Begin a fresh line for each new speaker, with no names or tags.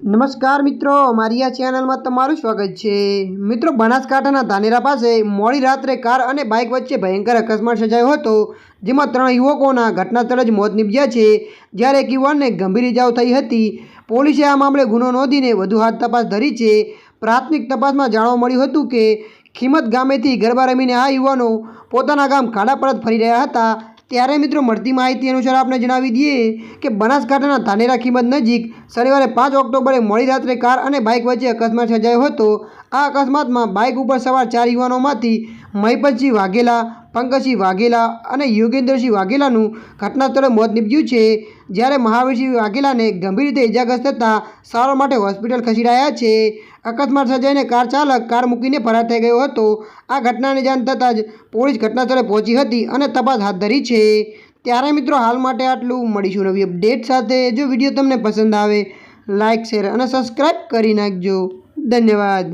નમસ્કાર મિત્રો, મારી આ ચેનલમાં તમારું સ્વાગત છે। મિત્રો, બનાસકાંઠાના ધાનેરા પાસે મોડી રાત્રે કાર અને બાઇક વચ્ચે ભયંકર અકસ્માત સર્જાયો હતો, જેમાં 3 યુવકોના ઘટના સ્થળે જ મોત નીપજ્યા છે, જ્યારે એક યુવાનને ગંભીર ઇજાઓ થઈ હતી। પોલીસે આ મામલે ગુનો નોંધીને વધુ હાથ તપાસ ધરી છે। પ્રાથમિક તપાસમાં જાણવા મળ્યું હતું કે ખીમત ગામેથી ગરબા રમીને આ યુવાનો પોતાના ગામ ખાડા પરત ફરી રહ્યા હતા। ત્યારે મિત્રો, મળતી માહિતી અનુસાર આપણે જણાવી દઈએ કે બનાસકાંઠાના ધાનેરા ખીમત નજીક શનિવારે 5 ઓક્ટોબરે મોડી રાત્રે કાર અને બાઇક વચ્ચે અકસ્માત સર્જાયો હતો। આ અકસ્માતમાં બાઇક ઉપર સવાર 4 યુવાનોમાંથી મહિપતસિંહ વાઘેલા, પંકજસિંહ વાઘેલા અને યોગેન્દ્રસિંહ વાઘેલાનું ઘટના સ્થળે મોત નીપજ્યું છે, જ્યારે મહાવીરસિંહ વાઘેલાને ગંભીર રીતે ઇજાગ્રસ્ત થતાં સારવાર માટે હોસ્પિટલ ખસેડાયા છે। અકસ્માત સર્જાઈને કાર ચાલક કાર મૂકીને ફરાર થઈ ગયો હતો। આ ઘટનાની જાણ થતાં જ પોલીસ ઘટના સ્થળે પહોંચી હતી અને તપાસ હાથ ધરી છે। ત્યારે મિત્રો, હાલ માટે આટલું। મળીશું નવી અપડેટ સાથે। જો વિડીયો તમને પસંદ આવે, લાઇક, શેર અને સબસ્ક્રાઈબ કરી નાખજો। ધન્યવાદ।